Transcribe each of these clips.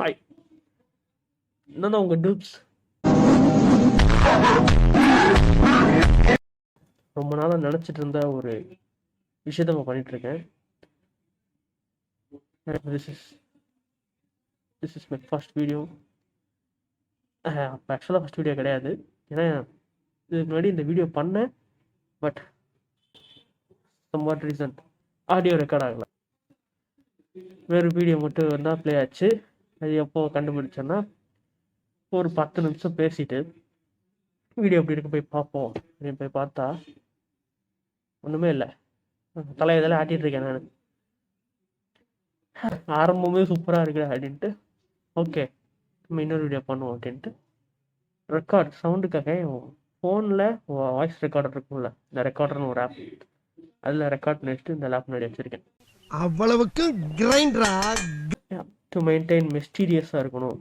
Hi, என்னதான் உங்க டூப்ஸ். ரொம்ப நாளாக நினச்சிட்டு இருந்த ஒரு விஷயத்த நான் பண்ணிட்டு இருக்கேன். This is my first video. ஆக்சுவலாக ஃபர்ஸ்ட் வீடியோ கிடையாது, ஏன்னா இதுக்கு முன்னாடி இந்த வீடியோ பண்ணேன். But some what reason audio record ஆகலை. வேறு வீடியோ மட்டும் வந்தால் ப்ளே ஆச்சு. அது எப்போ கண்டுபிடிச்சேன்னா, ஒரு 10 நிமிஷம் பேசிட்டு வீடியோ எப்படி இருக்கு போய் பார்ப்போம் அப்படின்னு போய் பார்த்தா ஒன்றுமே இல்லை. தலையதெல்லாம் ஆட்டிகிட்டு இருக்கேன் நான். ஆரம்பமே சூப்பராக இருக்குது அப்படின்ட்டு ஓகே நம்ம இன்னொரு வீடியோ பண்ணுவோம் அப்படின்ட்டு ரெக்கார்ட் சவுண்டுக்காக ஃபோனில் வாய்ஸ் ரெக்கார்டர் இருக்கும்ல, இந்த ரெக்கார்டர்னு ஒரு ஆப், அதில் ரெக்கார்ட் பண்ணிட்டு இந்த லேப் முன்னாடி வச்சுருக்கேன். அவ்வளவுக்கு கிரைண்டரா டு மெயின்டைன் மிஸ்டீரியஸாக இருக்கணும்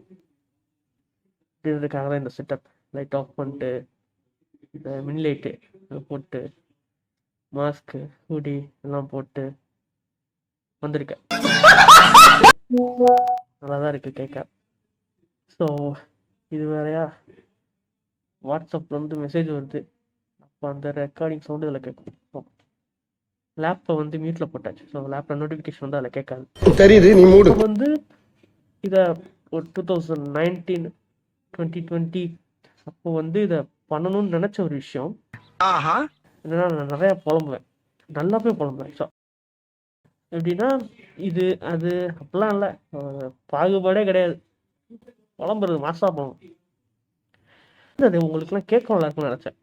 அப்படின்றதுக்காக தான் இந்த செட்டப். லைட் ஆஃப் பண்ணிட்டு இந்த மின் லைட்டு போட்டு மாஸ்க்கு ஹூடி எல்லாம் போட்டு வந்திருக்கேன். நல்லா தான் இருக்குது கேட்க. ஸோ இது வேறையா வாட்ஸ்அப்பில் வந்து மெசேஜ் வருது. அப்போ அந்த ரெக்கார்டிங் சவுண்டு இதில் கேட்கும். லேப்பை வந்து மியூட்டில் போட்டாச்சு. ஸோ லேப்பில் நோட்டிஃபிகேஷன் வந்து அதில் கேட்காது. தெரியுது நீ மூடு வந்து இதை ஒரு 2019 2020 அப்போ வந்து இதை பண்ணணும்னு நினச்ச ஒரு விஷயம். என்னன்னா நான் நிறையா புலம்புவேன், நல்லாவே புலம்புவேன். ஸோ எப்படின்னா இது அது அப்படிலாம் இல்லை, பாகுபாடே கிடையாது. புலம்புறது மாசா போகும். அது உங்களுக்குலாம் கேட்க நல்லா இருக்கும்னு நினச்சேன்.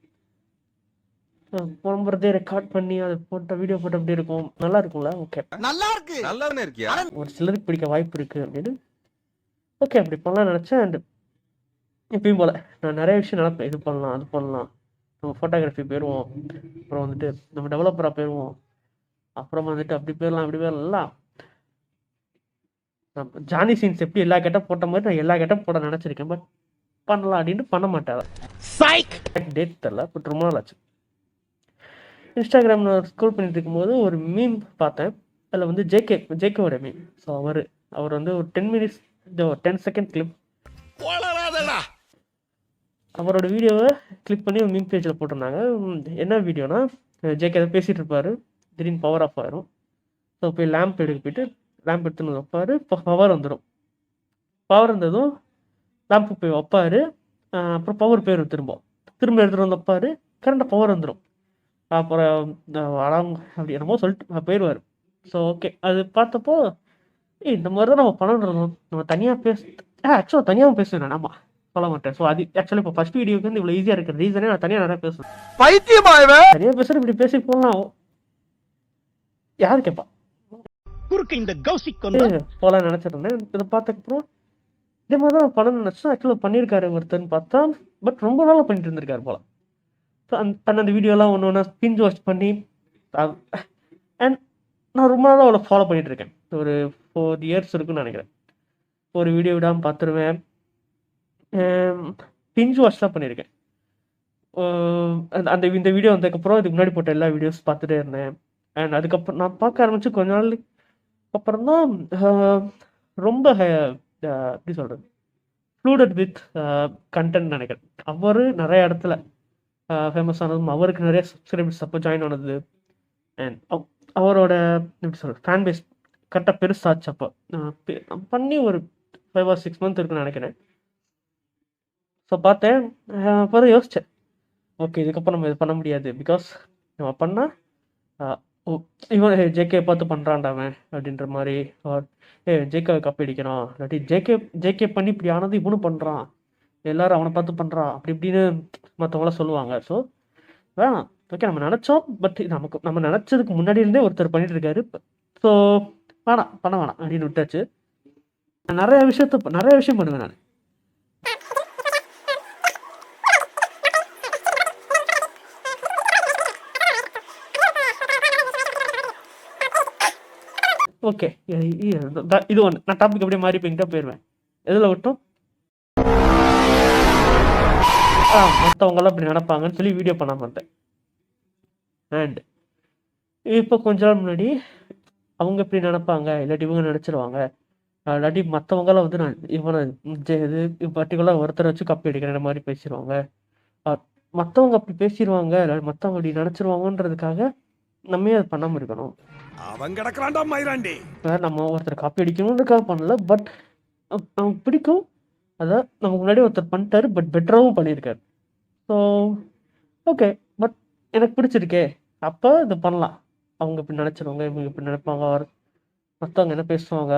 புலம்புறதே ரெக்கார்ட் பண்ணி அதை போட்ட வீடியோ போட்டு அப்படி இருக்கும், நல்லா இருக்கும்ல. ஓகே நல்லா இருக்கு, நல்லா இருக்கியா? ஒரு சிலருக்கு பிடிக்க வாய்ப்பு இருக்குது அப்படின்னு ஓகே அப்படி பண்ணலாம் நினச்சேன். அண்ட் எப்பயும் போல் நான் நிறைய விஷயம் நினைப்பேன், இது பண்ணலாம் அது பண்ணலாம், நம்ம ஃபோட்டோகிராஃபி போயிடுவோம், அப்புறம் வந்துட்டு நம்ம டெவலப்பராக போயிடுவோம், அப்புறம் வந்துட்டு அப்படி போயிடலாம் இப்படி போயிடலாம். ஜானி சீன்ஸ் எப்படி எல்லா கெட்டப் போட்ட மாதிரி நான் எல்லா கெட்டப் போட நினச்சிருக்கேன். பட் பண்ணலாம் அப்படின்ட்டு பண்ண மாட்டேன். டேட் தெரில, பட் ரொம்ப நாள் ஆச்சு. இன்ஸ்டாகிராமில் ஸ்க்ரோல் பண்ணிட்டு இருக்கும்போது ஒரு மீம் பார்த்தேன். அதில் வந்து ஜேகேவோட மீம். ஸோ அவர் வந்து ஒரு 10 மினிட்ஸ் 10 செகண்ட் கிளிப் அவரோட வீடியோவை கிளிக் பண்ணி ஒரு மீம் பேஜில் போட்டிருந்தாங்க. என்ன வீடியோனா, ஜேகே அதை பேசிகிட்டு இருப்பார், திடீர்னு பவர் ஆஃப் ஆயிரும். ஸோ போய் லேம்ப் எடுக்க போயிட்டு லேம்ப் எடுத்துன்னு வைப்பார், பவர் வந்துடும். பவர் வந்ததும் லேம்ப்பு போய் வைப்பார், அப்புறம் பவர் போயிடும். திரும்ப எடுத்துகிட்டு வந்து வைப்பார், கரண்ட்டாக பவர் வந்துடும். அப்புறம் வராங்க அப்படி என்னமோ சொல்லிட்டு போயிடுவார். ஸோ ஓகே அது பார்த்தப்போ இந்த மாதிரி தான் நம்ம பண்ணணும். நம்ம தனியாக ஆக்சுவலாக தனியாகவும் பேசுவேன், ஆமாம் சொல்ல மாட்டேன். ஸோ அது ஆக்சுவலாக இப்போ ஃபர்ஸ்ட் வீடியோக்கு வந்து இவ்வளோ ஈஸியாக இருக்கிற ரீசனே நான் தனியாக நிறையா பேசுவேன். தனியாக பேசுகிறேன், இப்படி பேசி போகலாம், யார் கேட்பா போகலாம் நினச்சிருந்தேன். இதை பார்த்ததுக்கப்புறம் இதே மாதிரி தான் பண்ணணும்னு நினச்சா ஆக்சுவலாக பண்ணியிருக்காரு ஒருத்தர்னு பார்த்தா. பட் ரொம்ப நாளாக பண்ணிட்டு இருந்திருக்காரு போல. ஸோ அந்த வீடியோலாம் ஒன்று ஒன்றா பிஞ்ச் வாட்ச் பண்ணி அண்ட் நான் ரொம்ப நாளாக அவளை ஃபாலோ பண்ணிகிட்ருக்கேன். ஒரு 4 இயர்ஸ் இருக்குன்னு நினைக்கிறேன். ஒரு வீடியோ விடாமல் பார்த்துருவேன். பிஞ்ச் வாட்ச் தான் பண்ணியிருக்கேன். இந்த வீடியோ வந்ததுக்கப்புறம் இதுக்கு முன்னாடி போட்ட எல்லா வீடியோஸ் பார்த்துட்டே இருந்தேன். அண்ட் அதுக்கப்புறம் நான் பார்க்க ஆரம்பித்து கொஞ்ச நாள் அப்புறம் தான் ரொம்ப எப்படி சொல்கிறது ஃப்ளூடட் வித் கண்டென்ட் நினைக்கிறேன். அவர் நிறைய இடத்துல ஃபேமஸ் ஆனதும், அவருக்கு நிறைய சப்ஸ்கிரைபர்ஸ் அப்போ ஜாயின் ஆனது, அண்ட் அவரோட எப்படி சொல்கிறது ஃபேன் பேஸ் கரெக்டாக பெருசாச்சு. அப்போ பண்ணி ஒரு 5 or 6 months இருக்குன்னு நினைக்கிறேன். ஸோ பார்த்தேன், அப்போ தான் யோசித்தேன், ஓகே இதுக்கப்புறம் நம்ம இது பண்ண முடியாது. பிகாஸ் நம்ம பண்ணால் இவன் ஜேகே பார்த்து பண்ணுறான்டாவன் அப்படின்ற மாதிரி, ஜேகேவை காப்பி அடிக்கிறான், இல்லாட்டி ஜேகே பண்ணி இப்படி ஆனது இவனும் பண்ணுறான், எல்லாரும் அவனை பார்த்து பண்ணுறான் அப்படி இப்படின்னு மற்றவங்களாம் சொல்லுவாங்க. ஸோ வேணாம், ஓகே நம்ம நினச்சோம், பட் நம்ம நினச்சதுக்கு முன்னாடி இருந்தே ஒருத்தர் பண்ணிட்டு இருக்காரு. ஸோ பண்ண வேணாம் அப்படின்னு விட்டாச்சு. நிறைய விஷயம் பண்ணுவேன் நான். ஓகே இது ஒன்று. நான் டாபிக் அப்படியே மாறி போய்கிட்டே போயிடுவேன். எதில் விட்டோம், மற்றவங்களாம் இப்படி நினைப்பாங்கன்னு சொல்லி வீடியோ பண்ணாமல் இருந்தேன். அண்ட் இப்போ கொஞ்ச நாள் முன்னாடி அவங்க இப்படி நினைப்பாங்க, இல்லாட்டி இவங்க நினச்சிருவாங்க இல்லாட்டி மற்றவங்களாம் வந்து நான் இவனை இது பர்டிகுலராக ஒருத்தரை வச்சு காப்பி அடிக்கிற மாதிரி பேசிடுவாங்க. மற்றவங்க அப்படி பேசிடுவாங்க, மற்றவங்க அப்படி நினச்சிருவாங்கன்றதுக்காக நம்ம அது பண்ணாமல் இருக்கணும். அவன் கிடக்குறான்டா மயிராண்டி. நம்ம ஒருத்தர் காப்பி அடிக்கணுன்றதுக்காக பண்ணல, பட் நமக்கு பிடிக்கும். அதான் நமக்கு முன்னாடி ஒருத்தர் பண்ணிட்டாரு, பட் பெட்டராகவும் பண்ணியிருக்காரு. ஸோ ஓகே, பட் எனக்கு பிடிச்சிருக்கே, அப்போ இது பண்ணலாம். அவங்க இப்படி நினச்சிருவாங்க, இவங்க இப்படி நினைப்பாங்க, மற்றவங்க என்ன பேசுவாங்க,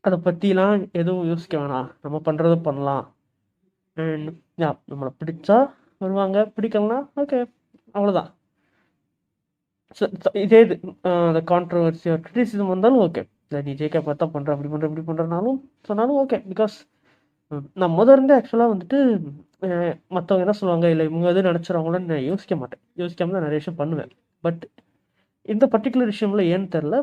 அதை பற்றிலாம் எதுவும் யோசிக்க வேணாம், நம்ம பண்ணுறதை பண்ணலாம். அண்ட் நம்மளை பிடிச்சா வருவாங்க, பிடிக்கலனா ஓகே, அவ்வளோதான். இதே இது அந்த கான்ட்ரவர்சி கிரிட்டிசிசம் வந்தாலும் ஓகே, இல்லை நீ ஜேகே பார்த்தா பண்ணுற அப்படி பண்ணுற இப்படி பண்ணுறனாலும் சொன்னாலும் ஓகே. பிகாஸ் நான் முதல்ல ஆக்சுவலாக வந்துட்டு மற்றவங்க என்ன சொல்லுவாங்க, இல்லை இவங்க எதுவும் நினச்சிருவாங்களோன்னு நான் யோசிக்க மாட்டேன். யோசிக்காம தான் நிறைய விஷயம் பண்ணுவேன். பட் இந்த பர்டிகுலர் விஷயம்ல ஏன்னு தெரில,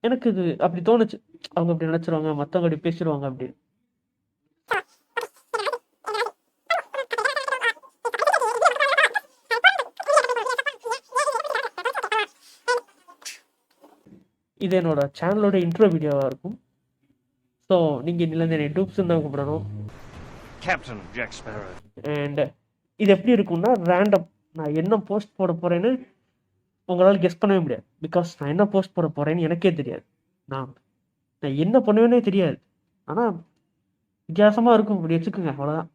எனக்கு இது அப்படி தோணுச்சு, அவங்க அப்படி நினச்சிருவாங்க, மற்றவங்க அப்படி பேசிடுவாங்க அப்படின்னு. இது என்னோட சேனலோட இன்ட்ரோ வீடியோவாக இருக்கும். ஸோ நீங்கள் இன்னிலேருந்து என்னை டூப்ஸ்ன்னு தான் கூப்பிடணும். Captain Jack Sparrow. அண்ட் இது எப்படி இருக்கும்னா ரேண்டம், நான் என்ன போஸ்ட் போட போகிறேன்னு உங்களால் கெஸ் பண்ணவே முடியாது. பிகாஸ் நான் என்ன போஸ்ட் போட போகிறேன்னு எனக்கே தெரியாது. நான் என்ன பண்ணுவேனே தெரியாது. ஆனால் வித்தியாசமாக இருக்கும், இப்படி வச்சுக்கோங்க, அவ்வளோதான்.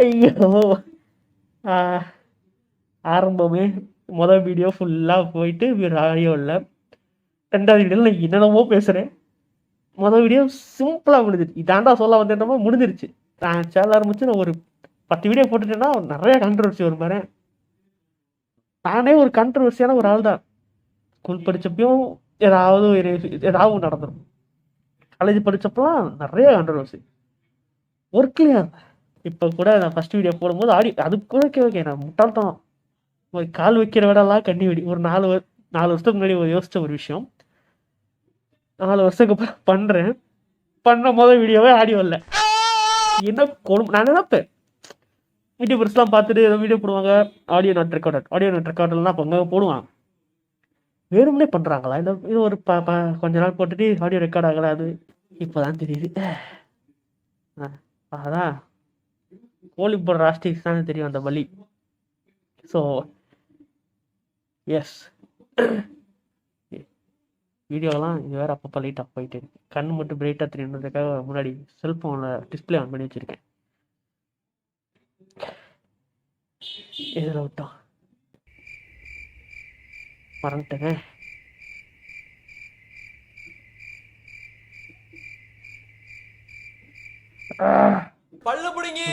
ஐயோ, ஆரம்பமே மொதல் வீடியோ ஃபுல்லாக போயிட்டு ஆடியோ இல்லை. ரெண்டாவது வீடியோவில் நான் என்னென்னமோ பேசுகிறேன். மொதல் வீடியோ சிம்பிளாக முடிஞ்சிருச்சு. இதாண்டா சொல்ல வந்தேன்னமோ முடிஞ்சிருச்சு. நான் சேனல் ஆரம்பிச்சு நான் ஒரு 10 வீடியோ போட்டுட்டேன்னா நிறையா கான்ட்ரவர்சி வரும் பாரு. நானே ஒரு கான்ட்ரவர்சியான ஒரு ஆள் தான். ஸ்கூல் படித்தப்பையும் ஏதாவது நடந்துடும். காலேஜ் படித்தப்பெல்லாம் நிறைய கான்ட்ரவர்சி. ஒர்க்லையா இப்போ கூட நான் ஃபஸ்ட் வீடியோ போடும்போது அது கூட ஓகே, நான் முட்டாள்தான். ஒரு கால் வைக்கிற விடலாம் கண்ணி வெடி. ஒரு 4 வருஷத்துக்கு முன்னாடி யோசித்த ஒரு விஷயம் 4 வருஷத்துக்கு அப்புறம் பண்ணுறேன். பண்ண முதல் வீடியோவே ஆடியோ இல்லை. என்ன நான் நினைப்பேன், யூடியூபர்ஸ்லாம் பார்த்துட்டு ஏதோ வீடியோ போடுவாங்க, ஆடியோ நாட் ரெக்கார்டர்லாம் அப்போ அங்கே போடுவான். வேணும்னே பண்ணுறாங்களா இல்லை இது ஒரு கொஞ்ச நாள் போட்டுட்டு ஆடியோ ரெக்கார்ட் ஆகலை? அது இப்போ தான் தெரியுது. அதான் கோழி போடுற ராஸ்டிக்ஸ் தானே தெரியும் அந்த வலி. ஸோ எஸ், வீடியோலாம் இது வேறு அப்பப்போ லைட்டாக போயிட்டு இருக்கு. கண் மட்டும் பிரைட்டாக தெரியணுன்றதுக்காக முன்னாடி செல்ஃபோனில் டிஸ்பிளே ஆன் பண்ணி வச்சுருக்கேன். இதில் விட்டோம் மறந்துட்டேங்க. பல்லு புடிங்கி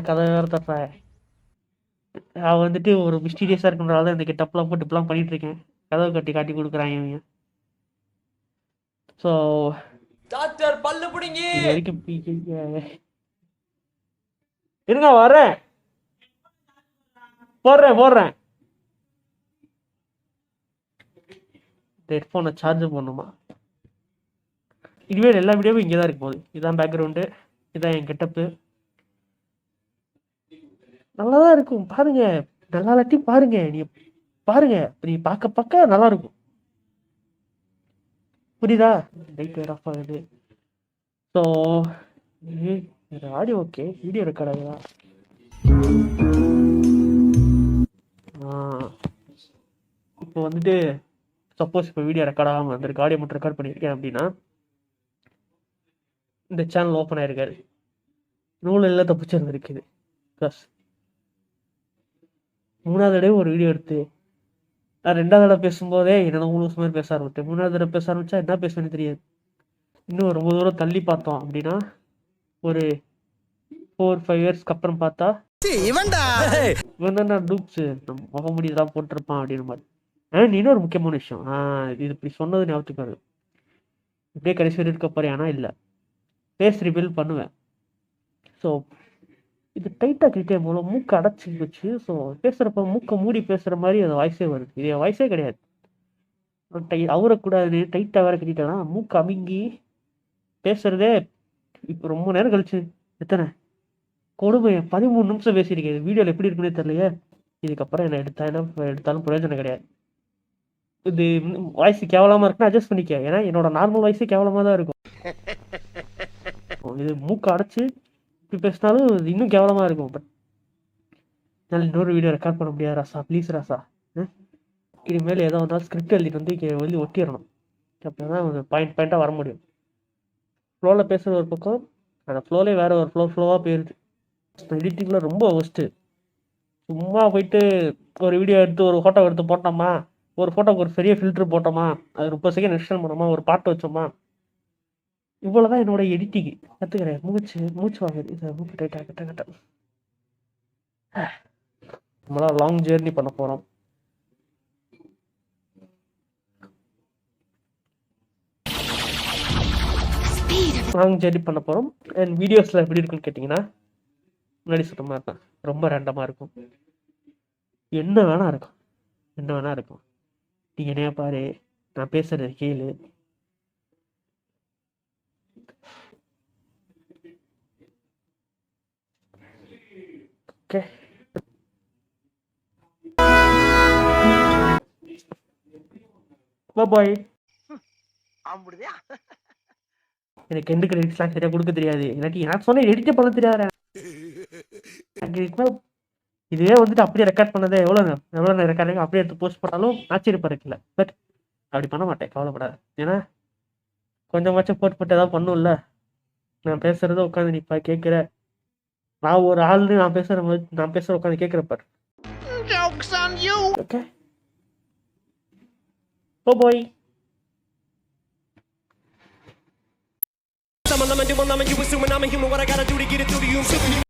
கதை வேறு தப்ப. அவன் வந்துட்டு ஒரு மிஸ்டீரியஸாக இருக்குன்றதால தான் இந்த கெட்டப்லாம் போட்டு இப்பெல்லாம் பண்ணிட்டு இருக்கேன். கதவை காட்டி கொடுக்குறாங்க இவங்க. ஸோ டாக்டர் பல்லு புடிங்கி இது வரைக்கும் இருங்க, வரேன், போடுறேன். ஹெட்ஃபோனை சார்ஜ் பண்ணுமா? இனிமேல் எல்லா வீடியோவும் இங்கே தான் இருக்கும் போது. இதுதான் பேக்ரவுண்டு, இதுதான் என் கெட்டப்பு. நல்லா தான் இருக்கும், பாருங்க. நல்லா இல்லாட்டி பாருங்க, நீ பார்க்க நல்லா இருக்கும். புரியுதா? லைட் வேர் ஆஃப் ஆகுது. So audio okay, video record ஆகுதா? இப்போ வந்துட்டு சப்போஸ் இப்போ வீடியோ ரெக்கார்ட் ஆகாமல் வந்திருக்கு, ஆடியோ மட்டும் ரெக்கார்ட் பண்ணியிருக்கேன் அப்படின்னா இந்த சேனல் ஓப்பன் ஆயிருக்காரு. நூல் எல்லாம் தப்பிச்சிருந்துருக்குது. ப்ளஸ் 3வது தடவை ஒரு வீடியோ எடுத்து நான் 2வது தடவை பேசும்போதே என்னென்ன 3 வருஷம் மாதிரி பேச ஆரம்பித்தேன். 3வது தடவை பேச ஆரம்பித்தா என்ன பேசுவேன்னு தெரியாது. இன்னும் ரொம்ப தூரம் தள்ளி பார்த்தோம் அப்படின்னா ஒரு 4-5 இயர்ஸ்க்கு அப்புறம் பார்த்தா இவன் தான் டூப்ஸ் முகமுடி தான் போட்டிருப்பான் அப்படின்னு மாதிரி. இன்னொரு முக்கியமான விஷயம், இது இப்படி சொன்னது ஞாபகத்துக்கு வருது. இப்படியே கடைசி வரை இருக்க போறேன். ஆனால் இல்லை, ஃபேஸ் ரிவீல் பண்ணுவேன். ஸோ இது டைட்டாக கிட்டே மூலம் மூக்கை அடைச்சி வச்சு, ஸோ பேசுகிறப்ப மூக்கை மூடி பேசுகிற மாதிரி அது வாய்ஸே வருது. இது என் வாய்ஸே கிடையாது. அவரக்கூடாது டைட்டாக வேற கட்டிட்டேன்னா மூக்கு அமுங்கி பேசுகிறதே இப்போ ரொம்ப நேரம் கழிச்சு எத்தனை கொடுமை 13 நிமிஷம் பேசியிருக்கேன். இது வீடியோவில் எப்படி இருக்குன்னே தெரியலையே. இதுக்கப்புறம் என்ன எடுத்தாலும் பிரயோஜனம் கிடையாது. இது வாய்ஸ் கேவலமாக இருக்குன்னா அட்ஜஸ்ட் பண்ணிக்க. ஏன்னா என்னோட நார்மல் வாய்ஸே கேவலமாக தான் இருக்கும். இது மூக்கு அடைச்சி இப்படி பேசினாலும் இது இன்னும் கேவலமாக இருக்கும். பட் என்னால் இன்னொரு வீடியோ ரெக்கார்ட் பண்ண முடியாது ராசா, ப்ளீஸ் ராசா. இனிமேல் ஏதோ வந்தாலும் ஸ்கிரிப்ட் எழுதிட்டு வந்து வெளியே ஒட்டிடணும். அப்போ தான் பாயிண்டாக வர முடியும். ஃப்ளோவில் பேசுகிற ஒரு பக்கம், அந்த ஃப்ளோலே வேறு ஒரு ஃப்ளோவாக போயிடுது. எடிட்டிங்கில் ரொம்ப ஒஸ்ட்டு. சும்மா போயிட்டு ஒரு வீடியோ எடுத்து ஒரு ஃபோட்டோ எடுத்து போட்டோமா, ஒரு ஃபோட்டோக்கு ஒரு பெரிய ஃபில்ட்ரு போட்டோமா, அது 30 செகண்ட் எக்ஸ்டெண்ட் பண்ணோமா, ஒரு பாட்டு வச்சோமா, இவ்வளோ தான் என்னோட எடிட்டிங். கற்றுக்கிறேன். மூச்சு வாங்குது. இதை மூக்கு டைட்டாக கட்ட நம்மளாம் லாங் ஜேர்னி பண்ண போகிறோம். லாங் ஜேர்னி பண்ண போகிறோம். அண்ட் வீடியோஸில் எப்படி இருக்குன்னு கேட்டிங்கன்னா, முன்னாடி சொல்கிற மாதிரி தான், ரொம்ப ரேண்டமாக இருக்கும். என்ன வேணா இருக்கும். நீ என்னையா பாரு, நான் பேசுறது கேளு. ஓகே, பாய். எனக்கு எண்டு கிரெடிட்ஸ்லாம் சரியாக கொடுக்க தெரியாது. எனக்கு சொன்ன எடிட்டே பண்ண தெரியாது. இதுவே வந்துட்டு அப்படியே ரெக்கார்ட் பண்ணதே எவ்வளோ ரெக்கார்டிங் அப்படியே எடுத்து போஸ்ட் பண்ணாலும் ஆச்சரியப்படுறதுல. பட் அப்படி பண்ண மாட்டேன், கவலைப்படாது. ஏன்னா கொஞ்சமாச்சும் போட்டு ஏதாவது பண்ணும்ல. நான் பேசுகிறத உட்காந்து நீ கேட்குற. நான் ஒரு ஆள்னு நான் பேசுகிற உட்காந்து கேட்குறப்ப. Okay, bye. I'm a lemon, you assuming I'm a human. What I gotta do to get it through to you?